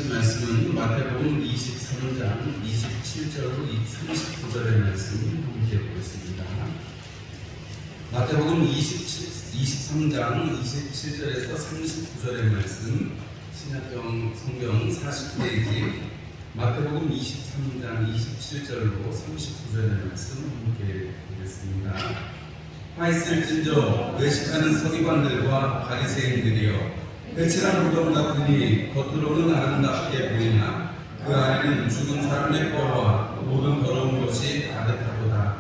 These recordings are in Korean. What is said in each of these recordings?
하신 말씀은 마태복음 23장 27절로 39절의 말씀을 함께 보겠습니다. 마태복음 23장 27절에서 39절의 말씀, 신약경 성경 40페이지 마태복음 23장 27절로 39절의 말씀을 함께 보겠습니다. 화 있을진저 외식하는 서기관들과 바리새인들이여, 배칠한 무덤 같으니 겉으로는 아름답게 보이나 그 안에는 죽은 사람의 뼈와 모든 더러운 것이 가득하도다.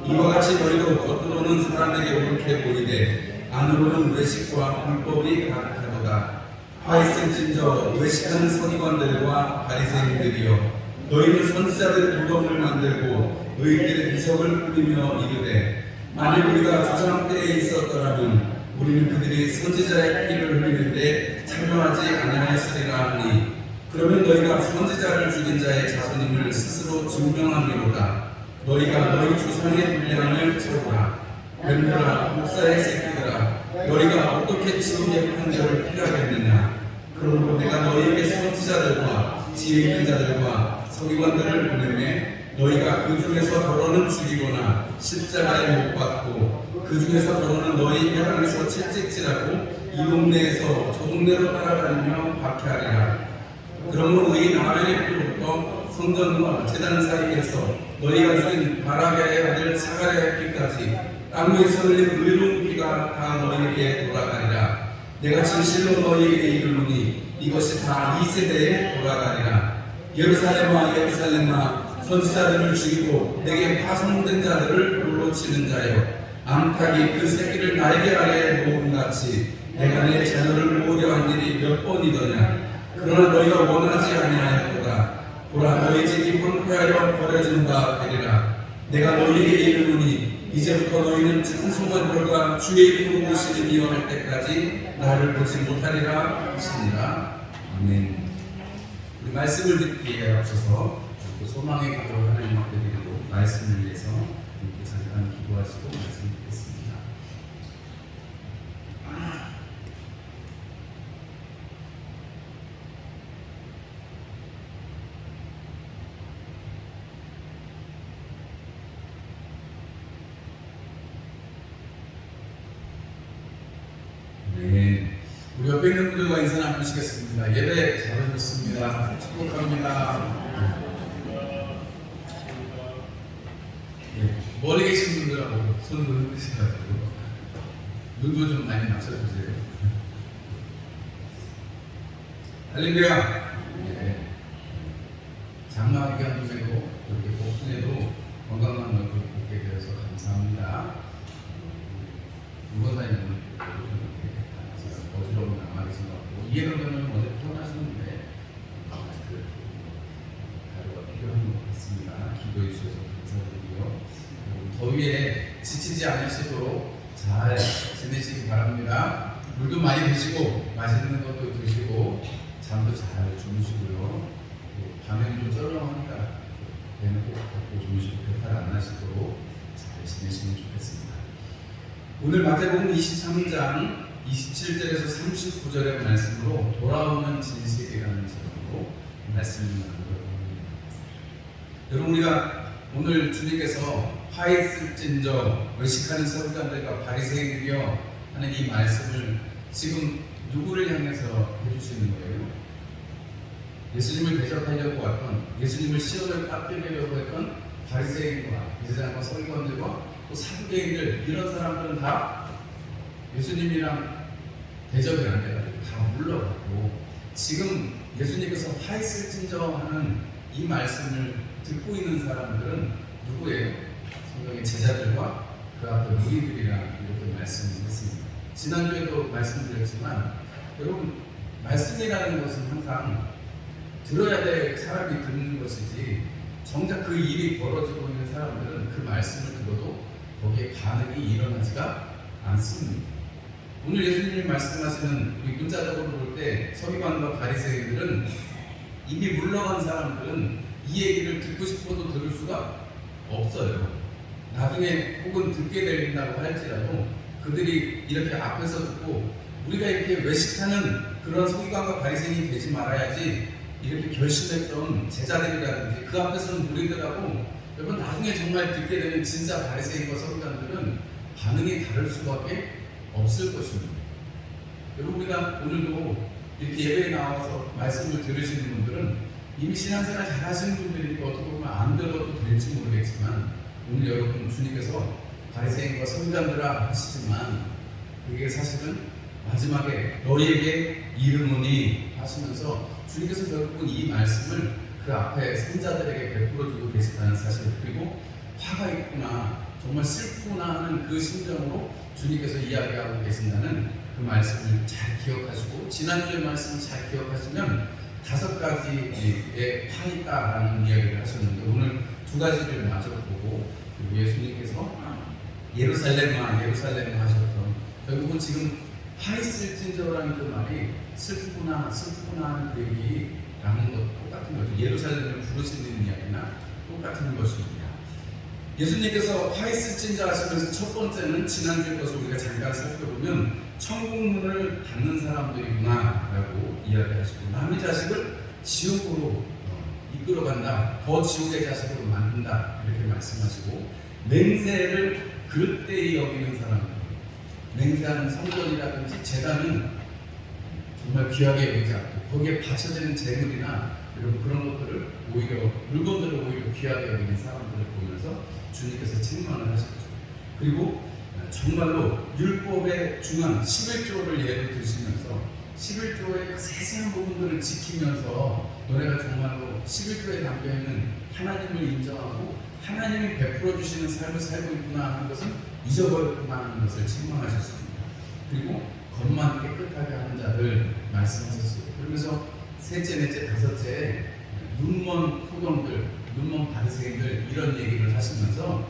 이와 같이 너희도 겉으로는 사람에게 옳게 보이되 안으로는 외식과 불법이 가득하도다. 화 있을진저 외식하는 서기관들과 바리새인들이여, 너희는 선지자들의 무덤을 만들고 의인들의 비석을 꾸미며 이르되, 만일 우리가 조상 때에 있었더라면 우리는 그들이 선지자의 피를 흘리는데 참여하지 아니하였으리라 하니, 그러면 너희가 선지자를 죽인 자의 자손임을 스스로 증명함이로다. 너희가 너희 조상의 분량을 채우라. 뱀들아, 목사의 새끼들아, 너희가 어떻게 지옥의 판결을 피하겠느냐. 그러므로 내가 너희에게 선지자들과 지혜 있는 자들과 서기관들을 보내매, 너희가 그 중에서 더러는 죽이거나 십자가에 못 박고 그 중에서 더러는 너희 회당에서 채찍질하고 이 동네에서 저 동네로 따라다니며 박해하리라. 그러므로 의인 아벨의 피로부터 성전과 제단 사이에서 너희가 죽인 바라게의 아들 사가랴의 피까지 땅 위에서 흘린 의로운 피가 다 너희에게 돌아가리라. 내가 진실로 너희에게 이르노니 이것이 다 이 세대에 돌아가리라. 예루살렘아 예루살렘아, 선지자들을 죽이고 내게 파송된 자들을 물로 치는 자여, 암탉이 그 새끼를 날개 아래에 모음같이 내가 내 자녀를 모으려 한 일이 몇 번이더냐. 그러나 너희가 원하지 아니하였도다. 보라, 너희 집이 황폐하여 버려진 바 되리라. 내가 너희에게 이르노니 이제부터 너희는 찬송한 결과 주의 이름으로 오시는 이여 할 때까지 나를 보지 못하리라 하시니라. 아멘. 우리 말씀을 듣기에 앞서서 소망의 기도를 하나님 앞에 드리고 말씀을 위해서 이렇게 잠깐 기도하시고 말씀 듣겠습니다. 네, 우리 옆에 있는 분들과 인사 나누시겠습니다. 예배 잘하셨습니다. 축복합니다. 멀리 계신 분들하고 손을 흔드셔가지고 눈도 좀 많이 맞춰주세요. 할렐루야. 네. 장마 기간도 되고 이렇게 복순에도 건강한 얼굴 보게 되어서 감사합니다. 무거사님은 이렇게 어지러운 남아 계신 것 같고, 이해동전은 어제 퇴원하셨는데 가루가 필요한 것 같습니다. 기도해 주셔서 감사드리고요. 더위에 지치지 않으시도록 잘 지내시기 바랍니다. 물도 많이 드시고 맛있는 것도 드시고 잠도 잘 주무시고요. 밤에는 좀 썰렁하니까 배는 꼭 덮고 주무시고 배탈 안 나시도록 잘 지내시면 좋겠습니다. 오늘 마태복음 23장 27절에서 39절의 말씀으로 돌아오는 진실이라는 제목으로 말씀을 나누려고 합니다. 여러분, 우리가 오늘 주님께서 화 있을진저 외식하는 서기관들과 바리새인들이여 하는 이 말씀을 지금 누구를 향해서 해주시는 거예요? 예수님을 대적하려고 했던, 예수님을 시험을 깎으려고 했던 바리새인과 제사장과 서기관들과 또 사두개인들, 이런 사람들은 다 예수님이랑 대적이 안 돼가지고 다 물러갔고, 지금 예수님께서 화 있을진저 하는 이 말씀을 듣고 있는 사람들은 누구예요? 성경의 제자들과 그 앞에 무리들이라 이렇게 말씀을 했습니다. 지난주에도 말씀드렸지만, 여러분, 말씀이라는 것은 항상 들어야 될 사람이 듣는 것이지, 정작 그 일이 벌어지고 있는 사람들은 그 말씀을 들어도 거기에 반응이 일어나지가 않습니다. 오늘 예수님이 말씀하시는 우리 문자적으로 볼 때 서기관과 바리새인들은, 이미 물러간 사람들은 이 얘기를 듣고 싶어도 들을 수가 없어요. 나중에 혹은 듣게 된다고 할지라도 그들이 이렇게 앞에서 듣고 우리가 이렇게 외식하는 그런 서기관과 바리새인이 되지 말아야지 이렇게 결심했던 제자들이라든지 그 앞에서는 무리들하고 여러분 나중에 정말 듣게 되는 진짜 바리새인과 서기관들은 반응이 다를 수밖에 없을 것입니다. 여러분 우리가 오늘도 이렇게 예배에 나와서 말씀을 들으시는 분들은 이미 신앙생활 잘 하시는 분들이니까 어떻게 보면 안 들어도 될지 모르겠지만 오늘 여러분 주님께서 바리새인과 서기관들아 하시지만 그게 사실은 마지막에 너희에게 이르노니 하시면서 주님께서 결국은 이 말씀을 그 앞에 선자들에게 베풀어 주고 계시다는 사실, 그리고 화가 있구나 정말 슬프구나 하는 그 심정으로 주님께서 이야기하고 계신다는 그 말씀을 잘 기억하시고 지난주의 말씀을 잘 기억하시면 5가지의 화 있다라는 이야기를 하셨는데 오늘 2가지를 마저 보고 예수님께서 예루살렘아 하셨던 결국은 지금 화 있을진저라는 그 말이 슬프구나 하는 그 얘기라는 것 똑같은 거죠. 예루살렘을 부르시는 이야기나 똑같은 것입니다. 예수님께서 화 있을진저 하시면서 첫 번째는 지난주에 것을 우리가 잠깐 살펴보면 천국문을 닫는 사람들이구나 라고 이야기하시고 남의 자식을 지옥으로 이끌어간다, 더 지옥의 자식으로 만든다 이렇게 말씀하시고 맹세를 그릇되이 여기는 사람들, 맹세하는 성전이라든지 제단은 정말 귀하게 여기지 않고 거기에 바쳐지는 재물이나 이런 그런 것들을 오히려 물건들을 오히려 귀하게 여기는 사람들을 보면서 주님께서 책망을 하셨죠. 그리고 정말로 율법의 중앙 11조를 예로 드시면서 11조의 그 세세한 부분들을 지키면서 너네가 정말로 11조에 담겨있는 하나님을 인정하고 하나님이 베풀어 주시는 삶을 살고 있구나 하는 것은 잊어버렸구나 하는 것을 책망하셨습니다. 그리고 겉만 깨끗하게 하는 자들 말씀하셨어요. 그러면서 셋째, 넷째, 다섯째 눈먼 소경들, 눈먼 바리새인들 이런 얘기를 하시면서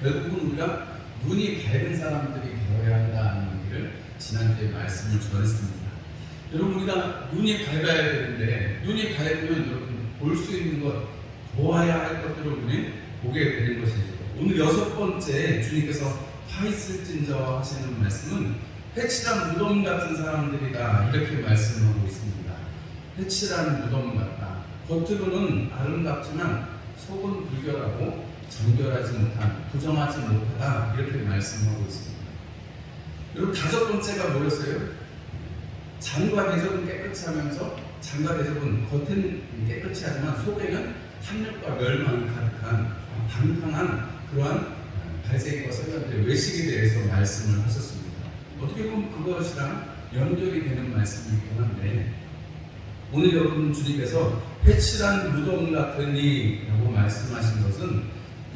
결국은 우리가 눈이 밝은 사람들이 되어야 한다는 얘기를 지난주에 말씀을 전했습니다. 여러분 우리가 눈이 밝아야 되는데 눈이 밝으면 여러분 볼 수 있는 것, 보아야 할 것들을 우리는 보게 되는 것이죠. 오늘 6번째 주님께서 화 있을진저 하시는 말씀은 회칠한 무덤 같은 사람들이다 이렇게 말씀하고 있습니다. 회칠한 무덤 같다. 겉으로는 아름답지만 속은 불결하고 정결하지 못한, 부정하지 못하다 이렇게 말씀하고 있습니다. 여러분 5번째가 뭐였어요? 잔과 대접은 깨끗이 하면서 잔과 대접은 겉은 깨끗이 하지만 속에는 탐욕과 멸망이 가득한 방탕한 그러한 바리새인과 서기관들의 외식에 대해서 말씀을 하셨습니다. 어떻게 보면 그것이랑 연결이 되는 말씀이긴 한데 오늘 여러분 주님께서 회칠한 무덤 같으니 라고 말씀하신 것은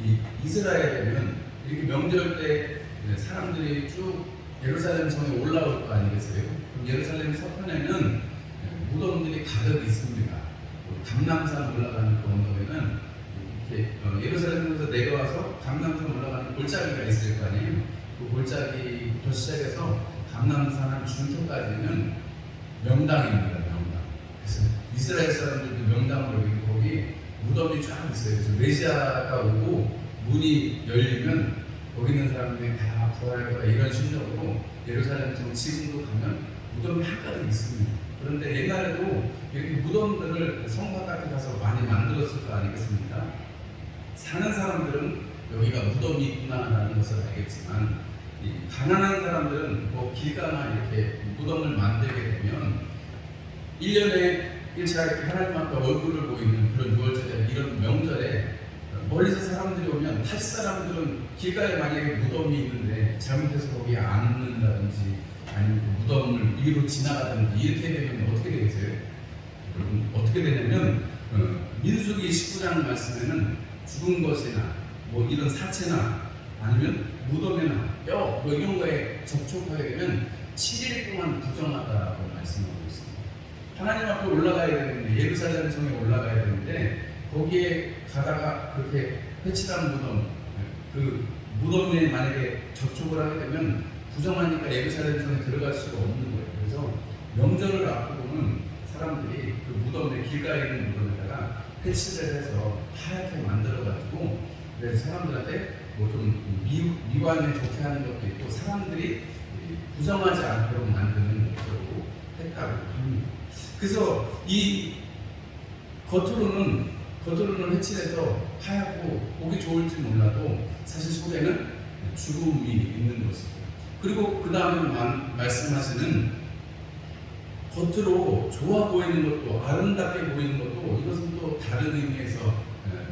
이 이스라엘에는 이렇게 명절 때 사람들이 쭉 예루살렘 성에 올라올 거 아니겠어요? 그럼 예루살렘 서편에는 무덤들이 가득 있습니다. 감람산 올라가는 그 언덕에는 이렇게 예루살렘에서 내려와서 감람산 올라가는 골짜기가 있을 거 아니에요? 그 골짜기부터 시작해서 감람산 한 중턱까지는 명당입니다. 명당. 그래서 이스라엘 사람들도 명당으로 여기고 거기 무덤이 쫙 있어요. 그래서 메시아가 오고 문이 열리면 거기 있는 사람들이 다 부활할 거다 이런 심정으로 예루살렘 성 지금도 가면 무덤이 한가득 있습니다. 그런데 옛날에도 이렇게 무덤들을 성 바깥에 가서 많이 만들었을 거 아니겠습니까? 사는 사람들은 여기가 무덤이 있구나라는 것을 알겠지만 이 가난한 사람들은 뭐 길가나 이렇게 무덤을 만들게 되면 1년에 1차 이렇게 하나님 앞에 얼굴을 보이는 그런 6월절에 이런 명절에 멀리서 사람들이 오면 할 사람들은 길가에 만약에 무덤이 있는데 잘못해서 거기에 앉는다든지 아니면 그 무덤을 위로 지나가든지 이렇게 되면 어떻게 되겠어요? 여러분 어떻게 되냐면 민수기 19장 말씀에는 죽은 것이나 뭐 이런 사체나 아니면 무덤이나 뼈 뭐 이런 거에 접촉하게 되면 7일 동안 부정하다고 말씀하고 있습니다. 하나님 앞에 올라가야 되는데 예루살렘 성에 올라가야 되는데 거기에 가다가 그렇게 회칠한 무덤 그 무덤에 만약에 접촉을 하게 되면 부정하니까 예루살렘 성에 들어갈 수가 없는 거예요. 그래서 명절을 앞두고는 사람들이 그 무덤에 길가에 있는 무덤에다가 회칠을 해서 하얗게 만들어가지고 그래서 사람들한테 뭐 좀 미관에 좋게 하는 것도 있고 사람들이 부정하지 않도록 만드는 목적으로 했다고 합니다. 그래서 이 겉으로는 회칠해서 하얗고 보기 좋을지 몰라도 사실 속에는 죽음이 있는 것이고, 그리고 그 다음에 말씀하시는 겉으로 좋아 보이는 것도 아름답게 보이는 것도 이것은 또 다른 의미에서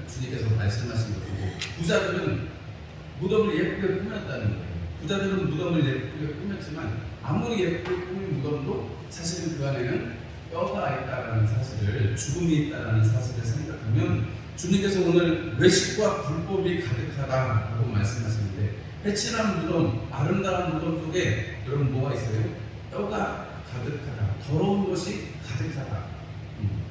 주님께서 말씀하신 것이고, 부자들은 무덤을 예쁘게 꾸몄다는 거예요. 부자들은 무덤을 예쁘게 꾸몄지만 아무리 예쁘게 꾸민 무덤도 사실은 그 안에는 뼈가 있다라는 사실을, 죽음이 있다라는 사실을 생각하면 주님께서 오늘 외식과 불법이 가득하다라고 말씀하시는데, 회칠한 무덤, 아름다운 무덤 속에 여러분 뭐가 있어요? 뼈가 가득하다, 더러운 것이 가득하다.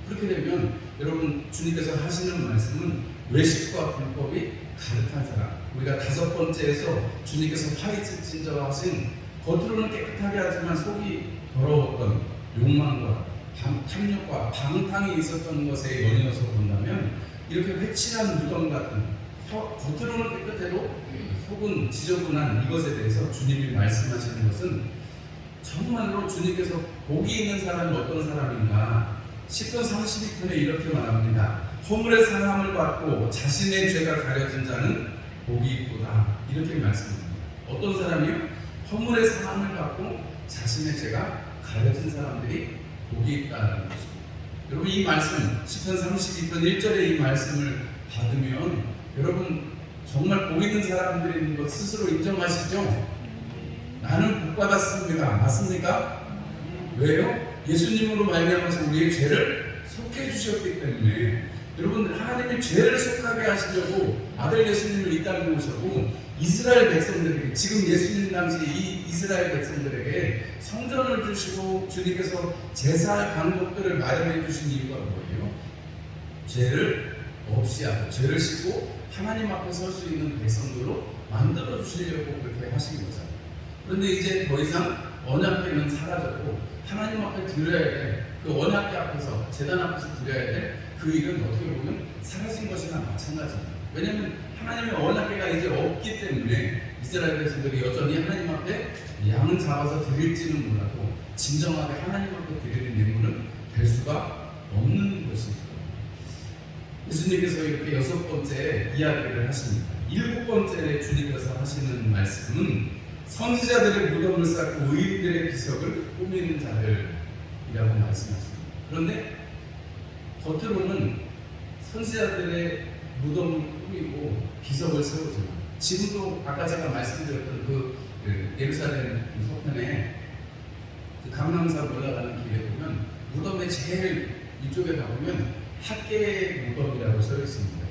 그렇게 되면 여러분 주님께서 하시는 말씀은 외식과 불법이 가득한 사람, 우리가 5번째에서 주님께서 파헤쳐 진저하신 겉으로는 깨끗하게 하지만 속이 더러웠던 욕망과 탐욕과 방탕이 있었던 것에 연이어서 본다면, 이렇게 회칠한 무덤 같은 겉으로는 깨끗해도 속은 지저분한 이것에 대해서 주님이 말씀하시는 것은 정말로 주님께서 복이 있는 사람이 어떤 사람인가. 10편 32편에 이렇게 말합니다. 허물의 사함을 받고 자신의 죄가 가려진 자는 복이 있도다. 이렇게 말씀합니다. 어떤 사람이요? 허물의 사함을 받고 자신의 죄가 가려진 사람들이 복이 있다는 것입니다. 여러분 이 말씀 10편 32편 1절의 이 말씀을 받으면 여러분 정말 복 있는 사람들인 것 스스로 인정하시죠? 나는 복 받았습니다. 맞습니까? 왜요? 예수님으로 말미암아서 우리의 죄를 속해 주셨기 때문에. 여러분 하나님이 죄를 속하게 하시려고 아들 예수님을 이 땅에 오셨고, 이스라엘 백성들에게, 지금 예수님 당시 이 이스라엘 백성들에게 성전을 주시고 주님께서 제사 방법들을 마련해 주신 이유가 뭐예요? 죄를 없이 하고 죄를 씻고 하나님 앞에 설 수 있는 백성들로 만들어 주시려고 그렇게 하신 거잖아요. 그런데 이제 더 이상 언약궤는 사라졌고 하나님 앞에 드려야 될 그 언약궤 앞에서, 제단 앞에서 드려야 될 그 일은 어떻게 보면 사라진 것이나 마찬가지입니다. 왜냐하면 하나님의 언약궤가 이제 없기 때문에 이스라엘 백성들이 여전히 하나님 앞에 양을 잡아서 드릴지는 몰라도 진정하게 하나님 앞에 드리는 예물은 될 수가 없는 것이죠. 예수님께서 이렇게 6번째 이야기를 하십니다. 7번째 주님께서 하시는 말씀은 선지자들의 무덤을 쌓고 의인들의 비석을 꾸미는 자들이라고 말씀하십니다. 그런데 겉으로는 선지자들의 무덤을 꾸미고 비석을 세우지만, 지금도 아까 제가 말씀드렸던 그 예루살렘 서편에 그 감람산 올라가는 길에 보면 무덤의 제일 이쪽에 가보면 학계 무덤이라고 써 있습니다.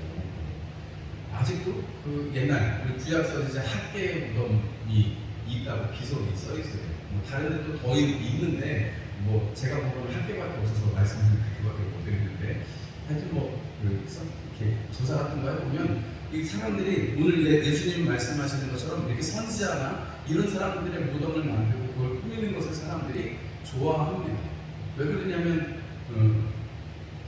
아직도 그 옛날 우리 구약 선지자 학계 무덤이 있다고 비석이 써 있어요. 뭐 다른 데도 더 있는데 뭐 제가 보면 학계밖에 없어서 말씀을 그렇게밖에 못 드리는데, 하여튼 뭐 이렇게 조사 같은 거 해보면 이 사람들이 오늘 예수님 말씀하시는 것처럼 이렇게 선지자나 이런 사람들의 무덤을 만들고 그걸 꾸미는 것을 사람들이 좋아합니다. 왜 그러냐면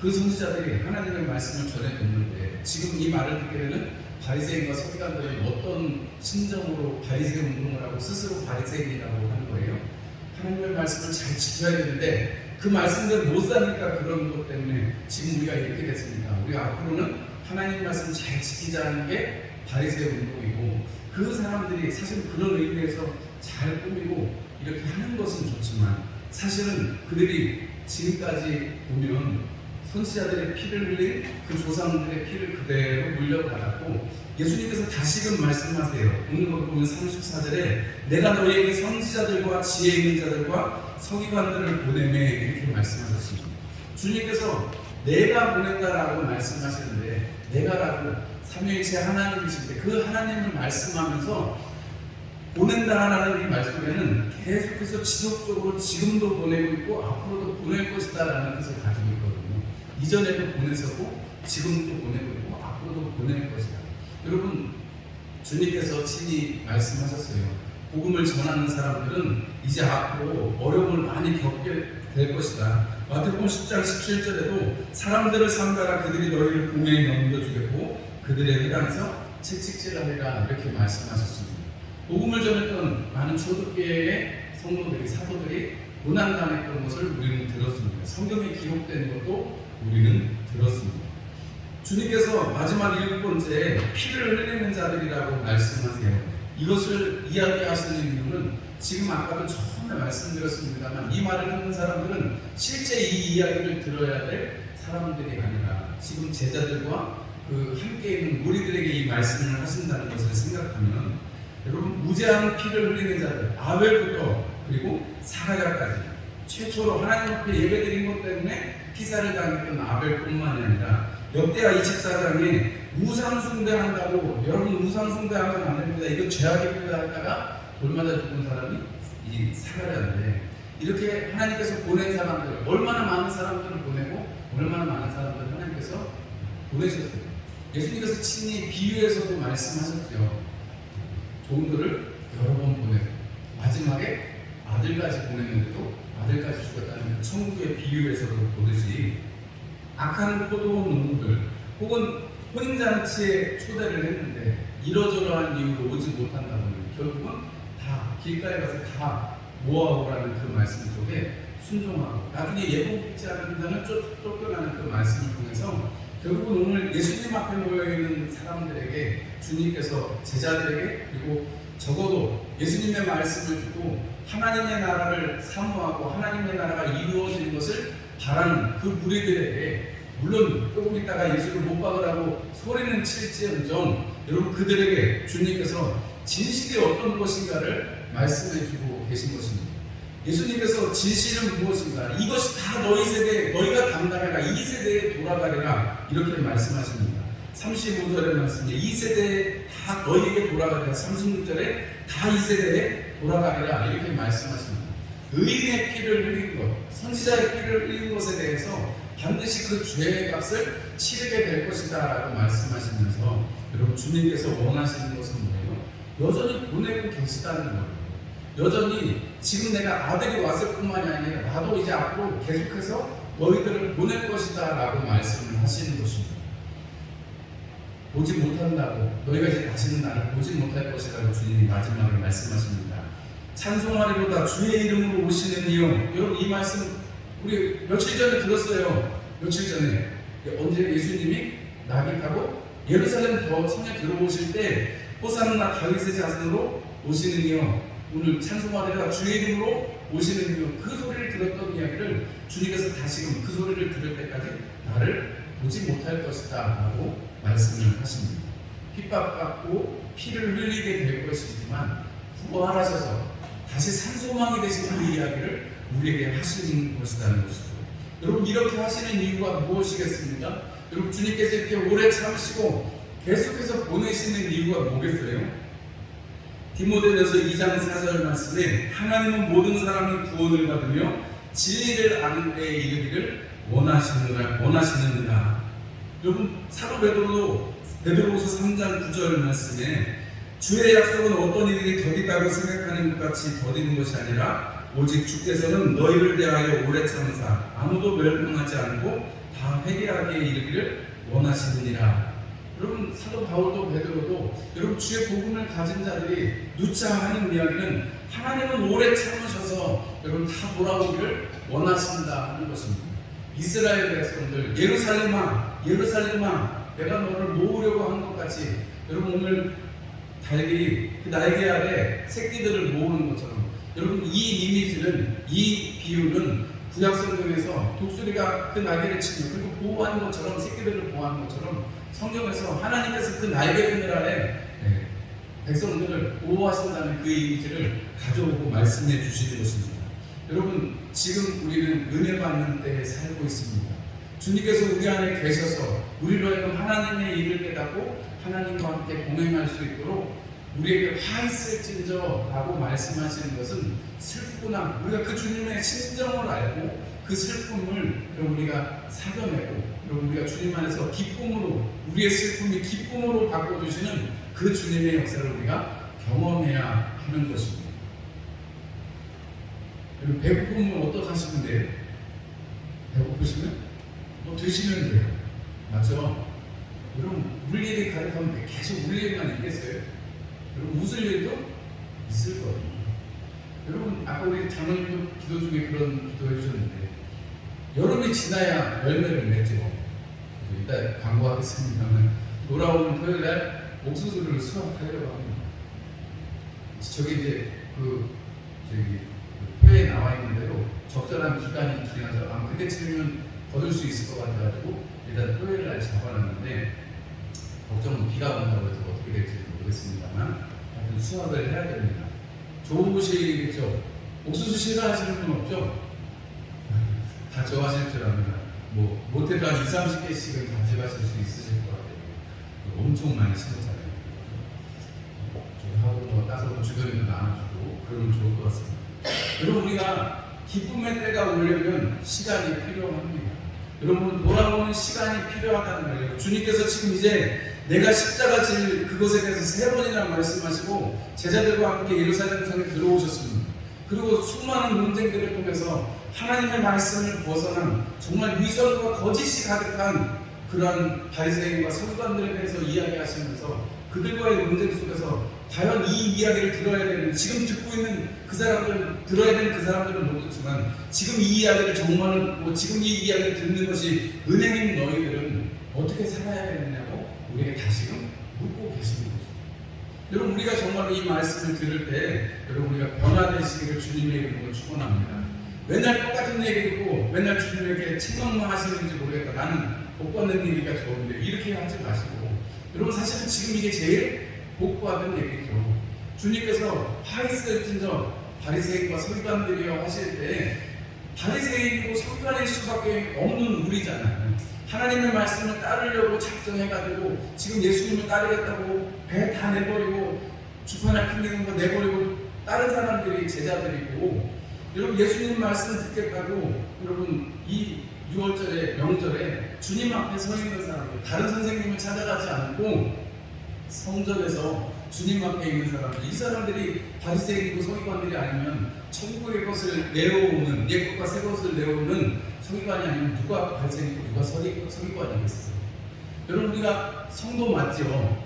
그 선지자들이 하나님의 말씀을 전해줬는데, 지금 이 말을 듣게 되는 바리새인과 서기관들은 어떤 심정으로 바리새 운동을 하고 스스로 바리새인이라고 하는 거예요. 하나님의 말씀을 잘 지켜야 되는데 그 말씀대로 못 사니까 그런 것 때문에 지금 우리가 이렇게 됐습니다. 우리가 앞으로는 하나님 말씀 잘 지키자는 게 바리새 운동이고, 그 사람들이 사실 그런 의미에서 잘 꾸미고 이렇게 하는 것은 좋지만, 사실은 그들이 지금까지 보면 선지자들의 피를 흘린 그 조상들의 피를 그대로 물려받았고, 예수님께서 다시금 말씀하세요. 오늘 보면 34절에 내가 너희에게 선지자들과 지혜 있는 자들과 서기관들을 보내매 이렇게 말씀하셨습니다. 주님께서 내가 보낸다라고 말씀하시는데, 내가라고 삼위일체 하나님이실 때 그 하나님을 말씀하면서 보낸다라는 이 말씀에는 계속해서 지속적으로 지금도 보내고 있고 앞으로도 보낼 것이다라는 뜻을 가지고 있거든요. 이전에도 보냈었고 지금도 보내고 있고 앞으로도 보낼 것이다. 여러분 주님께서 친히 말씀하셨어요. 복음을 전하는 사람들은 이제 앞으로 어려움을 많이 겪게 될 것이다. 마태복음 10장 17절에도 사람들을 삼가라 그들이 너희를 공회에 넘겨주겠고 그들의 회당에서 채찍질하리라 이렇게 말씀하셨습니다. 복음을 전했던 많은 초대교회의 성도들이, 사도들이 고난당했던 것을 우리는 들었습니다. 성경에 기록된 것도 우리는 들었습니다. 주님께서 마지막 7번째 피를 흘리는 자들이라고 말씀하세요. 이것을 이야기하시는 이유는 지금 아까도 처음에 말씀드렸습니다만 이 말을 듣는 사람들은 실제 이 이야기를 들어야 될 사람들이 아니라 지금 제자들과 그 함께 있는 무리들에게 이 말씀을 하신다는 것을 생각하면 여러분 무제한 피를 흘리는 자들 아벨부터 그리고 사라야까지 최초로 하나님 앞에 예배드린 것 때문에 피살을 당했던 아벨뿐만이 아니라 역대하 24장에 우상 숭배한다고 여러분 우상 숭배하면 안 됩니다. 이거 죄악입니다 했다가 돌마다 죽은 사람이 이 사라야인데 이렇게 하나님께서 보낸 사람들 얼마나 많은 사람들을 보내고 얼마나 많은 사람들을 하나님께서 보내셨어요. 예수님께서 친히 비유에서도 말씀하셨죠. 종들을 여러 번 보내고 마지막에 아들까지 보냈는데도 아들까지 죽었다는 천국의 비유에서도 보듯이 악한 포도원 농부들 혹은 혼인잔치에 초대를 했는데 이러저러한 이유로 오지 못한다면 결국은 다 길가에 가서 다 모아오라는 그 말씀 속에 순종하고 나중에 예복있지 않은 자는 쫓겨나는 그 말씀을 통해서 결국은 오늘 예수님 앞에 모여있는 사람들에게 주님께서 제자들에게 그리고 적어도 예수님의 말씀을 듣고 하나님의 나라를 사모하고 하나님의 나라가 이루어지는 것을 바라는 그 무리들에게 물론 조금 있다가 예수를 못 박으라고 소리는 칠지언정 여러분 그들에게 주님께서 진실이 어떤 것인가를 말씀해 주고 계신 것입니다. 예수님께서 진실은 무엇인가 이것이 다 너희 세대 너희가 감당해라 이 세대에 돌아가리라 이렇게 말씀하십니다. 35절의 말씀에 이 세대에 다 너희에게 돌아가리라 36절에 다 이 세대에 돌아가리라 이렇게 말씀하십니다. 의인의 피를 흘린 것 선지자의 피를 흘린 것에 대해서 반드시 그 죄의 값을 치르게 될 것이다 라고 말씀하시면서 여러분 주님께서 원하시는 것은 뭐예요? 여전히 보내고 계시다는 거예요. 여전히 지금 내가 아들이 왔을 뿐만이 아니라 나도 이제 앞으로 계속해서 너희들을 보낼 것이다 라고 말씀을 하시는 것입니다. 보지 못한다고 너희가 이제 다시는 나를 보지 못할 것이라고 주님이 마지막에 말씀하십니다. 찬송하리로다 주의 이름으로 오시는 이요 여러분 이 말씀 우리 며칠 전에 들었어요. 며칠 전에 언제 예수님이 나귀 타고 예루살렘 성에 들어오실 때 호산나 다윗의 자손으로 오시는 이요 오늘 찬송하리로다 주의 이름으로 오시는 이요 그 소리를 들었던 이야기를 주님께서 다시금 그 소리를 들을 때까지 나를 보지 못할 것이다 라고 말씀을 하십니다. 핍박받고 피를 흘리게 될 것이지만 부활하셔서 다시 산소망이 되신 그 이야기를 우리에게 하시는 것이라는 것이죠. 여러분 이렇게 하시는 이유가 무엇이겠습니까? 여러분 주님께서 이렇게 오래 참으시고 계속해서 보내시는 이유가 뭐겠어요? 디모데전서 2장 4절 말씀에 하나님은 모든 사람이 구원을 받으며 진리를 아는 데에 이르기를 원하시느니라. 여러분 사도 베드로후서 3장 9절 말씀에 주의 약속은 어떤 이들이 더디다고 생각하는 것 같이 더디는 것이 아니라 오직 주께서는 너희를 대하여 오래 참으사 아무도 멸망하지 않고 다 회개하게 이르기를 원하시느니라. 여러분 사도 바울도 베드로도 여러분 주의 복음을 가진 자들이 누차하는 이야기는 하나님은 오래 참으셔서 여러분 다 돌아오기를 원하신다 하는 것입니다. 이스라엘 백성들 예루살렘아 내가 너를 모으려고 한 것 같이 여러분 오늘 달걀이 그 날개 아래 새끼들을 모으는 것처럼 여러분 이 이미지는 이 비유는 구약성경에서 독수리가 그 날개를 치며 그리고 보호하는 것처럼 새끼들을 보호하는 것처럼 성경에서 하나님께서 그 날개 그늘 아래 백성들을 보호하신다는 그 이미지를 가져오고 말씀해 주시는 것입니다. 여러분 지금 우리는 은혜 받는 때에 살고 있습니다. 주님께서 우리 안에 계셔서 우리로 하여금 하나님의 일을 깨닫고 하나님과 함께 동행할 수 있도록 우리에게 화 있을진저 라고 말씀하시는 것은 슬프구나. 우리가 그 주님의 심정을 알고 그 슬픔을 우리가 사겨내고 우리가 주님 안에서 기쁨으로 우리의 슬픔이 기쁨으로 바꿔주시는 그 주님의 역사를 우리가 경험해야 하는 것입니다. 배고프면 어떡하시면 돼요? 배고프시면 뭐 드시면 돼요. 맞죠? 여러분 울 일이 가득하면 계속 울 일만 있겠어요? 여러분 웃을 일도 있을 거예요. 여러분 아까 우리 장로님도 기도 중에 그런 기도 해주셨는데 여름이 지나야 열매를 맺죠. 이따 광고하겠습니다만 돌아오는 토요일날 옥수수를 수확하려고 합니다. 저기 이제 표에 나와 있는 대로 적절한 기간이 지나서 그때쯤이면 거둘 수 있을 것 같아가지고 일단 토요일날 잡아놨는데 걱정은 비가 온다고 해서 어떻게 될지 모르겠습니다만 하여튼 수확을 해야 됩니다. 좋으시겠죠? 옥수수 싫어하시는 분 없죠? 다 좋아하실 줄 압니다. 뭐 못해도 한 20-30개씩은 가져가실 수 있으실 것 같아요. 엄청 많이 심었잖아요. 하고 뭐 따서 주변에도 나눠주고 그러면 좋을 것 같습니다. 여러분 우리가 기쁨의 때가 오려면 시간이 필요합니다. 여러분 돌아오는 시간이 필요하다는 거예요. 주님께서 지금 이제 내가 십자가 질 그것에 대해서 3번이나 말씀하시고 제자들과 함께 예루살렘 성에 들어오셨습니다. 그리고 수많은 논쟁들을 통해서 하나님의 말씀을 벗어난 정말 위선과 거짓이 가득한 그러한 바리새인과 서기관들에 대해서 이야기하시면서 그들과의 논쟁 속에서 과연 이 이야기를 들어야 되는 지금 듣고 있는 그 사람들 들어야 되는 그 사람들은 모르지만 지금 이 이야기를 정말 지금 이 이야기를 듣는 것이 은혜인 너희들은 어떻게 살아야 되느냐고 우리에게 다시금 묻고 계시는 거죠. 여러분 우리가 정말로 이 말씀을 들을 때 여러분 우리가 변화되시기를 주님의 이름으로 축원합니다. 맨날 똑같은 얘기 듣고 맨날 주님에게 책망만 하시는지 모르겠다. 나는 복 받는 얘기가 좋은데 이렇게 하지 마시고 여러분 사실은 지금 이게 제일 복 받은 얘기죠. 주님께서 파리새인저 바리새인과 서기관들이여 하실 때 바리새인이고 서기관일 수밖에 없는 우리잖아요. 하나님의 말씀을 따르려고 작정해가지고 지금 예수님을 따르겠다고 배 다 내버리고 주판을 핑계는 거 내버리고 다른 사람들이 제자들이고 여러분 예수님 말씀 듣겠다고 여러분 이 6월절에 명절에 주님 앞에 서 있는 사람들 다른 선생님을 찾아가지 않고 성전에서 주님 앞에 있는 사람들 이 사람들이 바리새인이고 서기관들이 아니면 천국의 것을 내어오는 옛것과 새 것을 내어오는 서기관이 아니면 누가 바리새인이고 누가 서기관이겠어요? 여러분 우리가 성도 맞죠?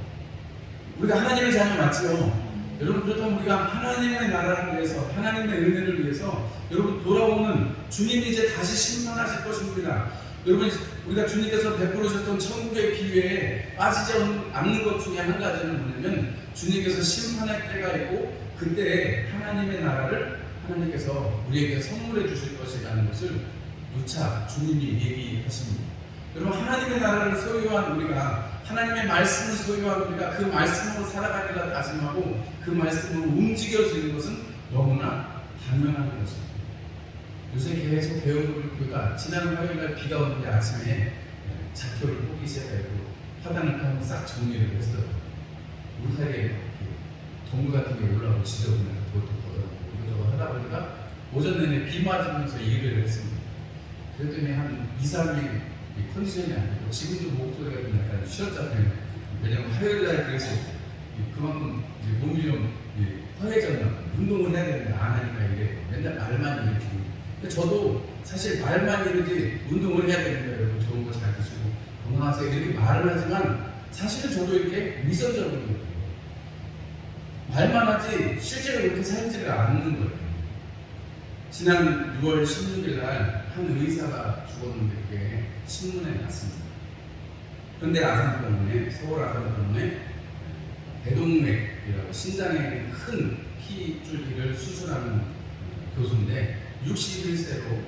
우리가 하나님의 자녀 맞죠? 여러분 그렇다면 우리가 하나님의 나라를 위해서 하나님의 은혜를 위해서 여러분 돌아오는 주님이 이제 다시 심판하실 것입니다. 여러분 우리가 주님께서 베풀으셨던 천국의 기회에 빠지지 않는 것 중에 한 가지는 뭐냐면 주님께서 심판할 때가 있고 그때 하나님의 나라를 하나님께서 우리에게 선물해 주실 것이라는 것을 누차 주님이 얘기하십니다. 여러분 하나님의 나라를 소유한 우리가 하나님의 말씀을 소유한 우리가 그 말씀으로 살아가기가 다짐하고 그 말씀으로 움직여지는 것은 너무나 당연한 것입니다. 요새 계속 배우는 교가 지난 화요일날 비가 오는데 아침에 좌표를 뽑기 시작하고 화단을 타고 싹 정리를 했어요. 울타리에 동물 같은 게 올라오고 지저분해서 그것도 걷어내고 이것저것 하다 보니까 오전 내내 비 맞으면서 일을 했습니다. 그랬더니 한 2-3일 컨디션이 안 되고 지금도 목소리가 좀 약간 쉬었잖아요. 왜냐면 화요일날 그래서 그만큼 몸이 좀 허해졌나 운동을 해야 되는데 안 하니까 이게 맨날 말만 이렇게 근데 저도 사실 말만 이러지 운동을 해야 됩니다. 여러분 좋은 거 잘 드시고 건강하세요 이렇게 말을 하지만 사실은 저도 이렇게 위선적으로 말만 하지 실제로 그렇게 살지를 않는 거예요. 지난 6월 16일 날 한 의사가 죽었는데 그게 신문에 났습니다. 현대 아산병원에 서울 아산병원에 대동맥이라고 신장에 큰 피줄기를 수술하는 교수인데 61세로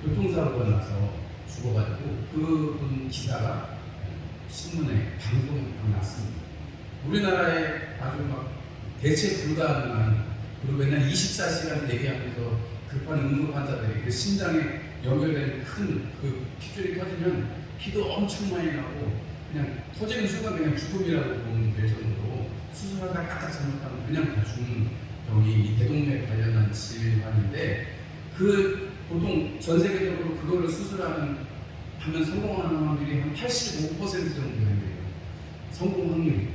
교통사고가 나서 죽어가지고 그분 기사가 신문에 방송에 났습니다. 우리나라에 아주 막 대체 불가능한 그리고 맨날 24시간 대기하면서 급한 응급 환자들이 그 심장에 연결된 큰 그 피줄이 터지면 피도 엄청 많이 나고 그냥 터지는 순간 그냥 죽음이라고 보면 될 정도로 수술하다가 까딱 잘못하면 그냥 다 죽는 병이 이 대동맥 관련한 질환인데 그 보통 전 세계적으로 그거를 수술하면 성공하는 확률이 한 85% 정도 된대요. 성공 확률이.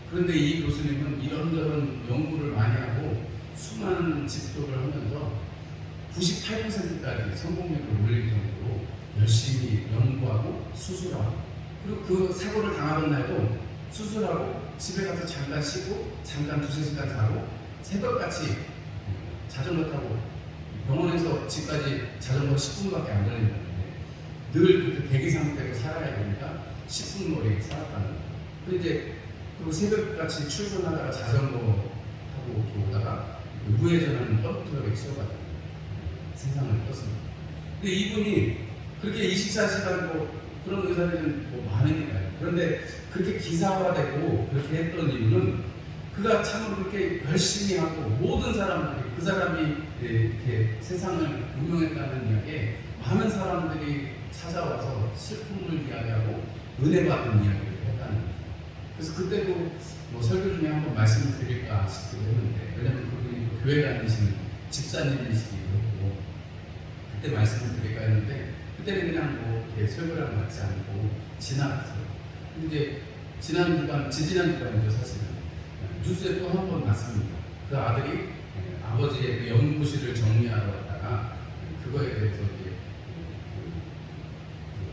그런데 이 교수님은 이런저런 연구를 많이 하고 수많은 집도를 하면서 98%까지 성공률을 올릴 정도로 열심히 연구하고 수술하고 그리고 그 사고를 당하던 날도 수술하고 집에 가서 잠깐 쉬고 잠깐 2-3시간 자고 새벽같이 자전거 타고 병원에서 집까지 자전거 10분밖에 안 걸린다는데 늘 그렇게 대기 상태로 살아야 되니까 10분 거리에 살았다는 거예요. 근데 이제 그 새벽같이 출근하다가 자전거 타고 이렇게 오다가 우회전하는 덤프트럭에 치여가지고 세상을 떴습니다. 근데 이분이 그렇게 24시간 그런 의사들은 많으니까요. 그런데 그렇게 기사화되고 그렇게 했던 이유는 그가 참으로 그렇게 열심히 하고 모든 사람들이 그 사람이 이렇게 세상을 운명했다는 이야기에 많은 사람들이 찾아와서 슬픔을 이야기하고 은혜 받은 이야기를 했다는 거죠. 그래서 그때도 설교 중에 한번 말씀을 드릴까 싶기도 했는데, 왜냐하면 그분이 교회 다니시는 집사님이시기도 했고 그때 말씀을 드릴까 했는데 그때는 그냥 이렇게 설교랑 같지 않고 지나갔어요. 근데 이제 지지난 주간이죠 사실은. 뉴스에 또 한 번 났습니다. 그 아들이 아버지의 그 연구실을 정리하러 갔다가 그거에 대해서 이제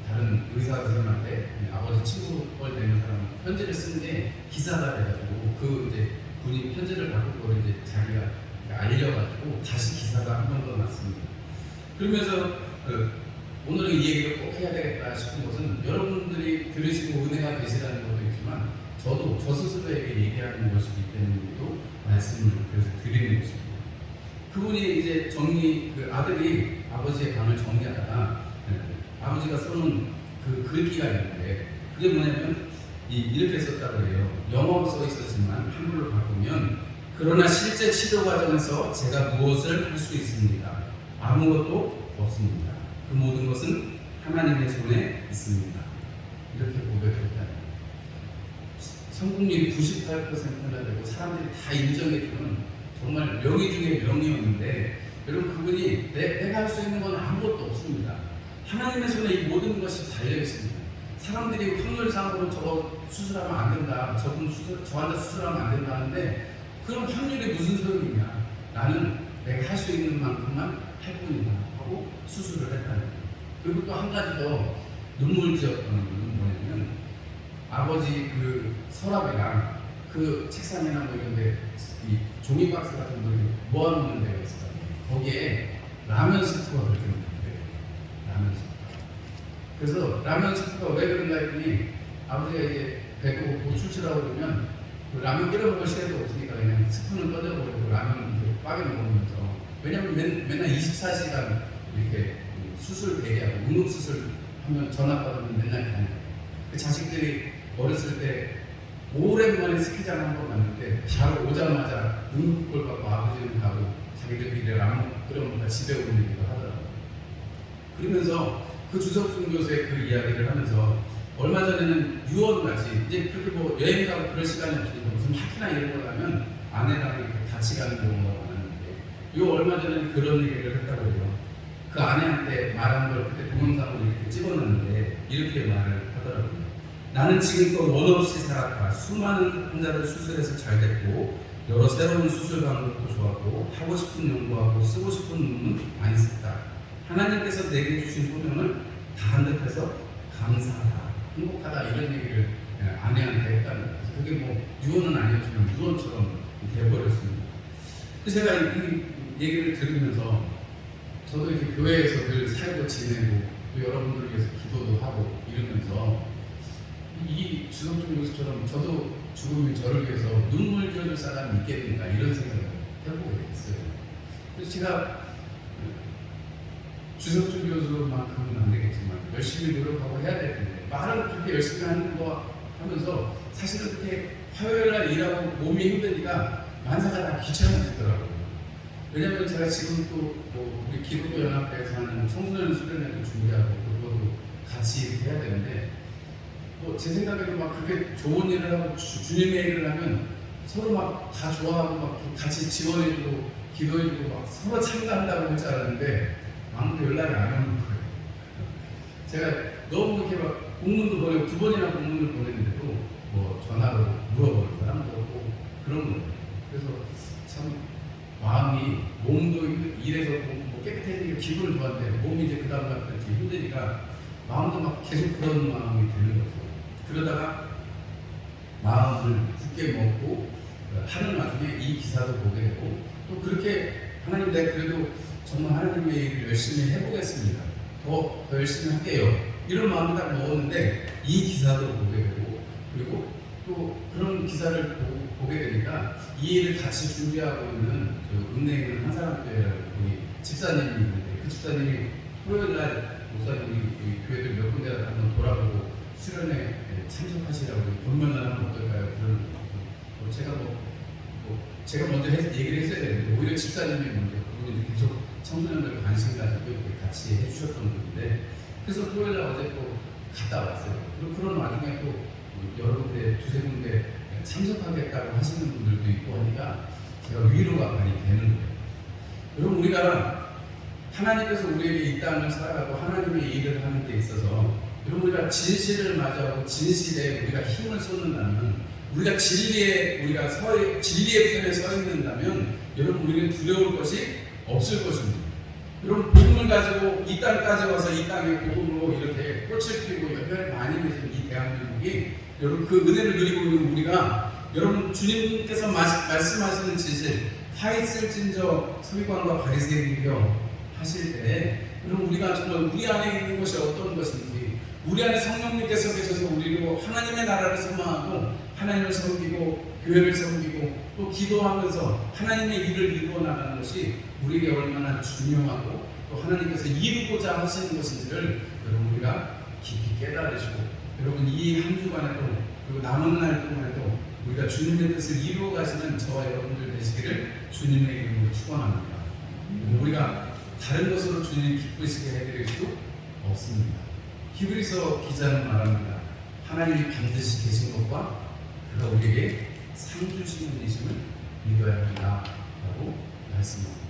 다른 의사 선생님한테 아버지 친구 뻘 되는 사람 편지를 쓴 게 기사가 돼가지고 그 이제 분이 편지를 받고 그걸 이제 자기가 알려가지고 다시 기사가 한 번 더 났습니다. 그러면서 오늘은 이 얘기를 꼭 해야 되겠다 싶은 것은 여러분들이 들으시고 은혜가 되시라는 것도 있지만 저도 저 스스로에게 얘기하는 것이기 때문에도 말씀을 그래서 드리는 것입니다. 그분이 이제 그 아들이 아버지의 방을 정리하다가 아버지가 써놓은 그 글귀가 있는데 그게 뭐냐면 이렇게 썼다고 해요. 영어로 써 있었지만 한글로 바꾸면 그러나 실제 치료 과정에서 제가 무엇을 할 수 있습니다. 아무것도 없습니다. 그 모든 것은 하나님의 손에 있습니다. 이렇게 고백했다. 성공률이 98%나 되고 사람들이 다 인정해주는 정말 명의 중에 명의였는데 여러분 그분이 내가 할 수 있는 건 아무것도 없습니다. 하나님의 손에 이 모든 것이 달려있습니다. 사람들이 확률상으로 저거 수술하면 안 된다, 저한테 수술하면 안 된다 하는데 그럼 확률이 무슨 소용이냐. 나는 내가 할 수 있는 만큼만 할 뿐이다 하고 수술을 했다는 거예요. 그리고 또 한 가지 더 눈물 지었던 건 뭐냐면 아버지 그 서랍이랑 그 책상이나 이런 데 이 종이박스 같은 거 모아놓는 데가 있어요. 거기에 라면 스프가 그렇게 있는데 라면 스프. 그래서 라면 스프가 왜 그런가 했더니 아버지가 이제 배고프고 출출하고 그러면 그 라면 끓여 먹을 시간도 없으니까 그냥 스프는 꺼져버리고 라면 이렇게 빠게 먹으면서, 왜냐면 맨날 24시간 이렇게 수술 대기하고 응급수술 하면 전화 받으면 맨날 다녀요. 그 자식들이 어렸을 때 오랜만에 스키장 한번 갔는데 바로 오자마자 응급을 받고 아버지는 가고 자기들끼리 라면 끓여 먹다 집에 오는 얘기도 하더라고요. 그러면서 그 주석순 교수의 그 이야기를 하면서 얼마 전에는 유언까지 이제 그렇게 여행 가고 그럴 시간이 없으니까 무슨 학회나 이런 거 가면 아내랑 이렇게 같이 가는 경우가 많았는데 요 얼마 전에는 그런 얘기를 했다고 해요. 그 아내한테 말한 걸 그때 동영상으로 이렇게 찍어놨는데 이렇게 말을 하더라고요. 나는 지금껏 원 없이 살았다. 수많은 환자를 수술해서 잘 됐고 여러 새로운 수술 방법도 좋았고 하고 싶은 연구하고 쓰고 싶은 논문 많이 썼다. 하나님께서 내게 주신 소명을 다 한 듯해서 감사하다, 행복하다 이런 얘기를 아내한테 했다는 거예요. 그게 유언은 아니었지만 유언처럼 돼버렸습니다. 그래서 제가 이 얘기를 들으면서 저도 이렇게 교회에서 늘 살고 지내고 또 여러분들을 위해서 기도도 하고 이러면서 이 주석준 교수처럼 저도 죽으면 저를 위해서 눈물 지어줄 사람이 있겠는가 이런 생각을 해보게 됐어요. 그래서 제가 주석준 교수만큼은 안 되겠지만 열심히 노력하고 해야 될 텐데 말은 그렇게 열심히 하는 거 하면서 사실은 그렇게 화요일날 일하고 몸이 힘드니까 만사가 다 귀찮아지더라고요. 왜냐면 제가 지금 또 우리 기독교 연합회에서 하는 청소년 수련회도 준비하고 그것도 같이 이렇게 해야 되는데 제 생각에도 막 그렇게 좋은 일을 하고 주님의 일을 하면 서로 막 다 좋아하고 막 같이 지원해주고 기도해주고 막 서로 참가한다고 할 줄 알았는데 아무도 연락이 안 오는 거예요. 제가 너무 이렇게 막 공문도 보내고 2번이나 공문을 보냈는데도 전화로 물어보는 사람도 없고 그런 거예요. 그래서 참 마음이 몸도 일해서 깨끗해지니까 기분은 좋았는데 몸이 이제 그 다음부터 힘드니까 마음도 막 계속 그런 마음이 드는 거죠. 그러다가 마음을 굳게 먹고 하는 와중에 이 기사도 보게 되고 또 그렇게 하나님 내가 그래도 정말 하나님의 일을 열심히 해보겠습니다. 더 열심히 할게요. 이런 마음을 딱 먹었는데 이 기사도 보게 되고, 그리고 또 그런 기사를 보게 되니까 이 일을 같이 준비하고 있는 읍내에 있는 한사람교회라고 우리 집사님이 있는데, 그 집사님이 토요일날 목사님이 우리 교회들 몇 군데 한번 돌아보고 수련회 참석하시라고 본면을 하면 어떨까요? 그런 제가 먼저 얘기를 했어야 되는데 오히려 집사님이 먼저 그분이 계속 청소년들 관심 가지고 이렇게 같이 해주셨던 분인데, 그래서 토요일날 어제 또 갔다 왔어요. 그리고 그런 와중에 또 여러 군데 두세 군데 참석하겠다고 하시는 분들도 있고 하니까 제가 위로가 많이 되는 거예요. 여러분, 우리가 하나님께서 우리에게 이 땅을 살아가고 하나님의 일을 하는 데 있어서 여러분, 우리가 진실을 맞이하고 진실에 우리가 힘을 쏟는다면, 우리가 진리의 편에 서 있는다면 여러분, 우리는 두려울 것이 없을 것입니다. 여러분, 복음을 가지고 이 땅까지 와서 이 땅의 복음으로 이렇게 꽃을 피우고 열매를 많이 맺은 이 대한민국이, 여러분 그 은혜를 누리고 있는 우리가, 여러분 주님께서 말씀하시는 진실, 화 있을진저 서기관과 바리새인이여 하실 때, 여러분 우리가 정말 우리 안에 있는 것이 어떤 것인지, 우리 안에 성령님께서 계셔서 우리로 하나님의 나라를 소망하고 하나님을 섬기고 교회를 섬기고 또 기도하면서 하나님의 일을 이루어 나가는 것이 우리에게 얼마나 중요하고 또 하나님께서 이루고자 하시는 것인지를 여러분 우리가 깊이 깨달으시고, 여러분 이 한 주간에도 그리고 남은 날 동안에도 우리가 주님의 뜻을 이루어 가시는 저와 여러분들 되시기를 주님의 이름으로 축원합니다. 우리가 다른 것으로 주님을 기쁘시게 해드릴 수 없습니다. 히브리서 기자는 말합니다. 하나님이 반드시 계신 것과 그가 우리에게 상 주시는 이심을 믿어야 한다 라고 말씀합니다.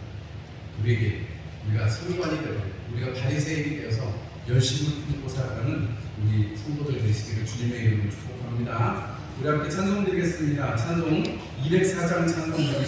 우리가 서기관이 되고 우리가 바리새인이 되어서 열심을 품고 살아가는 우리 성도들 되시기를 주님의 이름으로 축복합니다. 우리 함께 찬송 드리겠습니다. 찬송 204장 찬송 드리겠습니다.